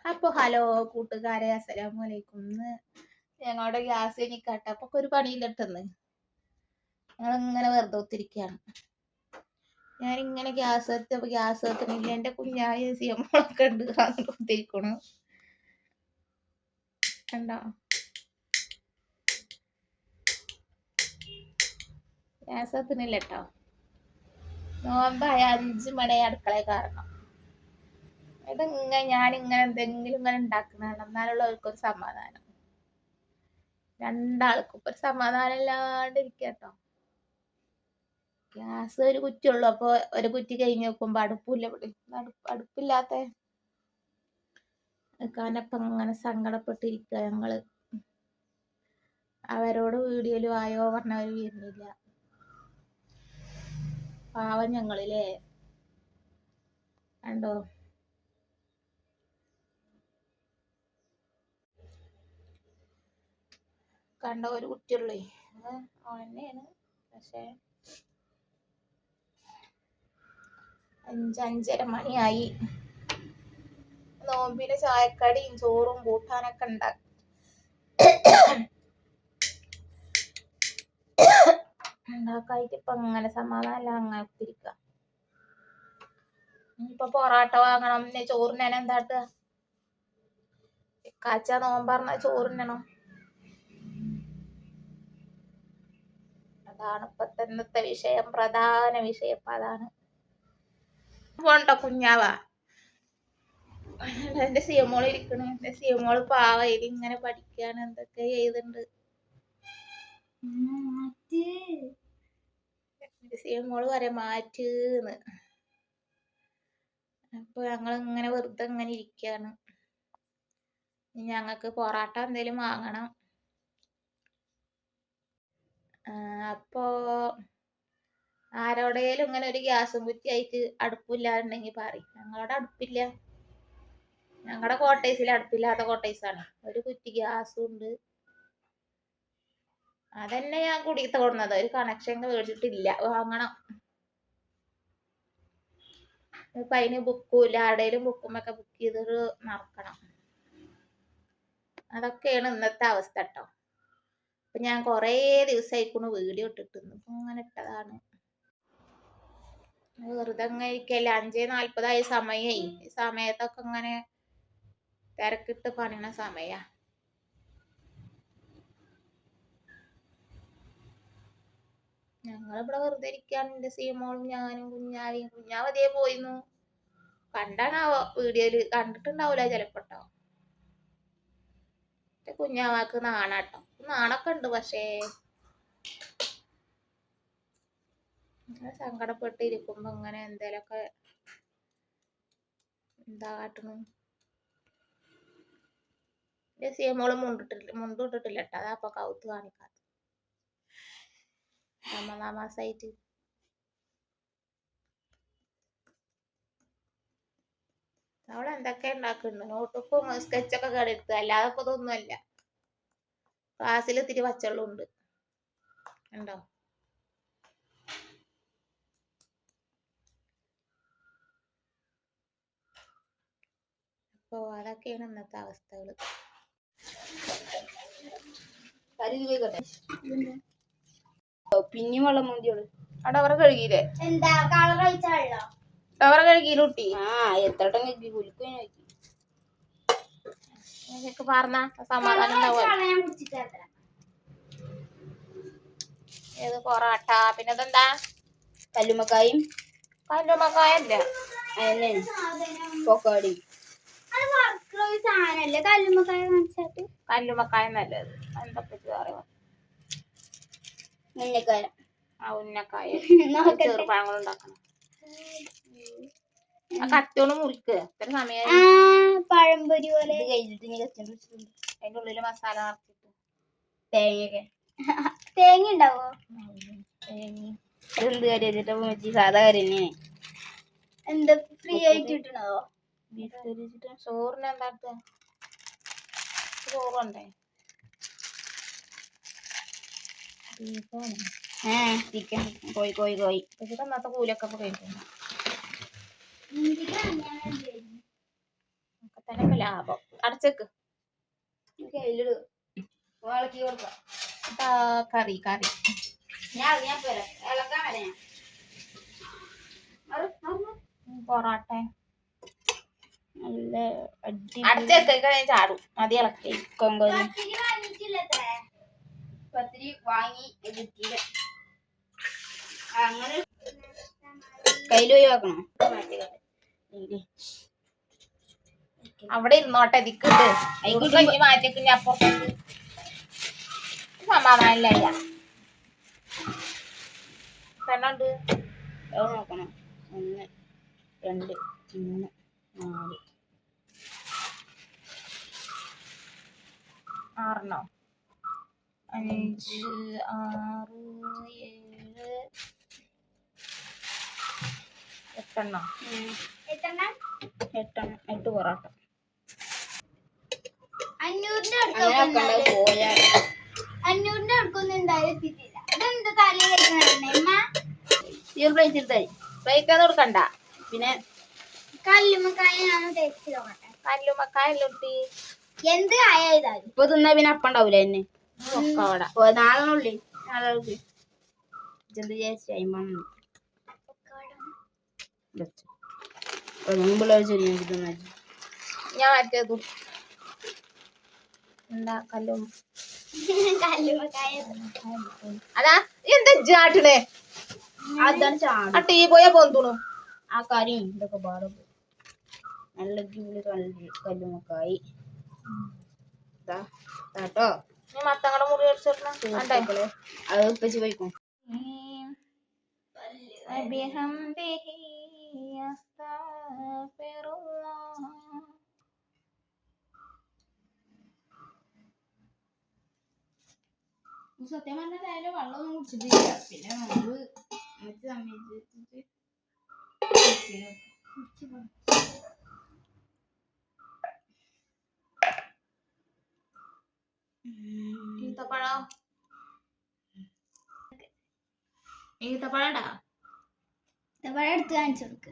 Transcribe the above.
അപ്പൊ ഹലോ കൂട്ടുകാരെ, അസ്സലാമലൈക്കും. ഇന്ന് ഞങ്ങളുടെ ഗ്യാസ് കഴിഞ്ഞിക്കാട്ടെ. അപ്പൊ ഒരു പണിയിലിട്ടെന്ന് ഞങ്ങളിങ്ങനെ വെറുതെ ഒത്തിരിക്കുകയാണ്. ഞാനിങ്ങനെ ഗ്യാസ് എത്തുന്നില്ല. എന്റെ കുഞ്ഞായ സിയമ്മളൊക്കെ ഉണ്ട് ഒത്തിരിക്കണു കണ്ടോ. ഗ്യാസ് എത്തുന്നില്ല കേട്ടോ. നോമ്പായ 5 മണി അടുക്കളയിൽ കാരണം ഞാനിങ്ങനെ എന്തെങ്കിലും ഇങ്ങനെ ഉണ്ടാക്കുന്നതാണ്. എന്നാലുള്ള അവർക്കൊരു സമാധാനം. രണ്ടാൾക്കും ഇപ്പൊ ഒരു സമാധാനം ഇല്ലാണ്ടിരിക്കുക കേട്ടോ. ഗ്യാസ് ഒരു കുറ്റിയുള്ളൂ. അപ്പൊ ഒരു കുറ്റി കഴിഞ്ഞ് നോക്കുമ്പോ അടുപ്പില്ല. അടുപ്പില്ലാത്ത കാനപ്പം അങ്ങനെ സങ്കടപ്പെട്ടിരിക്കുക ഞങ്ങള്. അവരോട് വീഡിയോയിലും ആയോ പറഞ്ഞവര് വരുന്നില്ല. പാവം ഞങ്ങളില്ലേ. കണ്ടോ, ഒരു കുറ്റിയുള്ളേ. തന്നെയാണ്. പക്ഷെ 5-5:30 മണിയായി. നോമ്പിന് ചായക്കടിയും ചോറും കൂട്ടാനൊക്കെ ഉണ്ടാക്കായിട്ട് ഇപ്പൊ അങ്ങനെ സമാധാനം അങ്ങനെ ഒത്തിരിക്ക. ഇപ്പൊ പൊറാട്ട വാങ്ങണം. ചോറിനാൻ എന്താട്ടുക? കാച്ച നോമ്പറഞ്ഞ ചോറിനണം. അതാണ് ഇപ്പത്തെ ഇന്നത്തെ വിഷയം. പ്രധാന വിഷയം ഇപ്പൊ അതാണ്. പോണ്ടോ കുഞ്ഞാവാ. എന്റെ സിയമോള് ഇരിക്കണ്. എന്റെ സിയമോള് പാവയിൽ ഇങ്ങനെ പഠിക്കാൻ എന്തൊക്കെ ചെയ്തിട്ടുണ്ട്. സിയമോള് പറയാ മാറ്റ്ന്ന്. അപ്പൊ ഞങ്ങളിങ്ങനെ വെറുതെ ഇങ്ങനെ ഇരിക്കാണ്. ഞങ്ങക്ക് പൊറാട്ട എന്തേലും വാങ്ങണം. അപ്പോ ആരോടേലും ഇങ്ങനെ ഒരു ഗ്യാസും കുറ്റിയായിട്ട് അടുപ്പില്ലാന്നുണ്ടെങ്കിൽ പറയും. ഞങ്ങളുടെ അടുപ്പില്ല. ഞങ്ങളുടെ കോട്ടേഴ്സിൽ അടുപ്പില്ലാത്ത കോട്ടേഴ്സാണ്. ഒരു കുറ്റി ഗ്യാസും ഉണ്ട്. അതന്നെ ഞാൻ കുടിയിട്ട് കൊടുക്കുന്നത്. ഒരു കണക്ഷൻ മേടിച്ചിട്ടില്ല. വാങ്ങണം. ഇപ്പൊ അതിന് ബുക്കുമില്ല. ആരുടെയും ബുക്കുമൊക്കെ ബുക്ക് ചെയ്തിട്ട് നടക്കണം. അതൊക്കെയാണ് ഇന്നത്തെ അവസ്ഥ കേട്ടോ. അപ്പൊ ഞാൻ കൊറേ ദിവസമായിക്കൊണ്ട് വീഡിയോ ഇട്ടിട്ട് അങ്ങനെ ഇട്ടതാണ്. വെറുതെ അങ്ങനെ ഇരിക്കല്ല. 5:40 സമയായി. ഈ സമയത്തൊക്കെ ഇങ്ങനെ തിരക്കിട്ട് പണിയണ സമയ. ഞങ്ങളിവിടെ വെറുതെ ഇരിക്കാണ്. എന്റെ സീമോളും ഞാനും കുഞ്ഞാവിയും. കുഞ്ഞാവ് അതേ പോയിരുന്നു. കണ്ടാണാവോ വീഡിയോയില്. കണ്ടിട്ടുണ്ടാവൂല ചിലപ്പോട്ടോ. കുഞ്ഞാവാക്ക് നാണാട്ടോ. നാണൊക്കെ ഉണ്ട്. പക്ഷേ സങ്കടപ്പെട്ടിരിക്കുമ്പോ ഇങ്ങനെ എന്തേലൊക്കെ എന്താ കാട്ടണു. എന്റെ സീമോള് മുണ്ടിട്ടിട്ടില്ല കേട്ടോ. അതാ അപ്പൊ കൗത്ത് കാണിക്കാത്ത. റമദാൻ മാസായിട്ട് അവള് എന്തൊക്കെ ഉണ്ടാക്കുന്നുണ്ട്. നോട്ടുക്കും സ്കെച്ചൊക്കെ കടെടുത്ത്. അല്ലാതെ ഇപ്പൊ ഇതൊന്നുമല്ല. ക്ലാസ്സിൽ ഇത്തിരി പച്ചവെള്ളം ഉണ്ട്. ഉണ്ടോ? അപ്പൊ അതൊക്കെയാണ് ഇന്നത്തെ അവസ്ഥകള്. പിന്നെ വെള്ളം മതിയോളൂ. അവിടെ അവരെ കഴുകിയില്ലേ? എന്താ കളർ ഒഴിച്ച വെള്ളം? അവരെ കഴുകിയില്ല കുട്ടി. എത്രട്ടം കഴുകി കുലിക്കും. പറഞ്ഞ സമാധാനം ഉണ്ടാവും. ഏത് പൊറാട്ട? പിന്നെ ഇതെന്താ? കല്ലുമ്മക്കായും. കല്ലുമ്മക്കായല്ല, പൊക്കോടി. സാധനല്ലേ കല്ലുമ്മക്കായ കാണിച്ചാട്ട്. കല്ലുമ്മക്കായ നല്ലത്. എന്തൊക്കെ പറയാ? ഉന്നക്കായ. ഉന്നക്കായ ചെറുപഴങ്ങൾ ഉണ്ടാക്കണം. ആ കത്തോണ്ട് മുറിക്ക്. എത്ര സമയം? പഴംപൊരി പോലെ കഴിഞ്ഞിട്ട് അതിന്റെ ഉള്ളില് മസാല നിറച്ചിട്ട്. തേങ്ങയൊക്കെ. തേങ്ങ ഉണ്ടാവോ? എന്ത് കറി വെച്ചിട്ട് വെച്ച് സാധാ കറി തന്നെയാണ്. എന്താ ഫ്രീ ആയിട്ട് കിട്ടണതോ? ബീഫ് കറി വെച്ചിട്ട്. ചോറിന് എന്താക്കുക? ചോറുണ്ടേ? ചിക്കൻ. കോഴി. ഇവിടെ അന്നത്തെ കൂലൊക്കെ കഴിഞ്ഞു. തനക്ക് ലാഭം അടച്ചേക്ക് കയ്യിലിട് വളക്കി കൊടുക്കാം. കറി ഞാൻ പോരാ ഇളക്കാൻ വരാം. പൊറോട്ട നല്ല അടച്ചേക്ക് ചാടും മതി ഇളക്കി കൊങ്കോലി പത്തിരി വാങ്ങി കിട്ടിയില്ല. അങ്ങനെ കയ്യിൽ പോയി വെക്കണം. അവിടെ ഇരുന്നോട്ടെ ഇതിക്കിട്ട് കഴിഞ്ഞ് മാറ്റിക്ക് ഞാൻ അപ്പുറത്തേക്ക് സമാധാനമില്ല കണ്ണുണ്ട് നോക്കണം. 1 2 3 4 6 5 6 7 8 8 പൊറോട്ട. 500 അടുക്കൊന്നും എന്തായാലും എത്തിയിട്ടില്ല. ഇതെന്താ തലയിൽ കഴിക്കണ ഈ ഒരു പ്ലേറ്റ് എടുത്തായി പ്ലേറ്റ് കൊടുക്കണ്ട. പിന്നെ കല്ലുമ്മക്കായ ടേസ്റ്റ് നോക്കട്ടെ. കല്ലുമ്മക്കായ എന്ത് കായ ഇതായി ഇപ്പൊ തിന്നാ പിന്നെ അപ്പം ഉണ്ടാവൂല എന്നെ നാളെ ഉള്ളി നാളെ ചെന്ത് വിചാരിച്ചായി മുമ്പുള്ള ചെറിയ തിന്നാ ഞാൻ മറ്റേതു എന്താ കല്ലുമ്മക്കായ അതാ എന്താ ചാട്ടണേ അതാണ് ചാട്. ആ ടീ പോയാ പോന്നു ആ കറിയും ഇതൊക്കെ പാടും നല്ല അടിപൊളി കല്ലുമ്മക്കായി കേട്ടോ. ഞാൻ മത്തങ്ങടെ മുറി അടിച്ചോട്ടെ അത് ഉപ്പച്ച് പോയിക്കും. സത്യം പറഞ്ഞാലും വെള്ളമൊന്നും കുടിച്ചിട്ടില്ല. പിന്നെ നമ്മള് സമയത്ത് ഈത്തപ്പഴം എടുത്ത് കാണിച്ചു കൊടുക്ക്.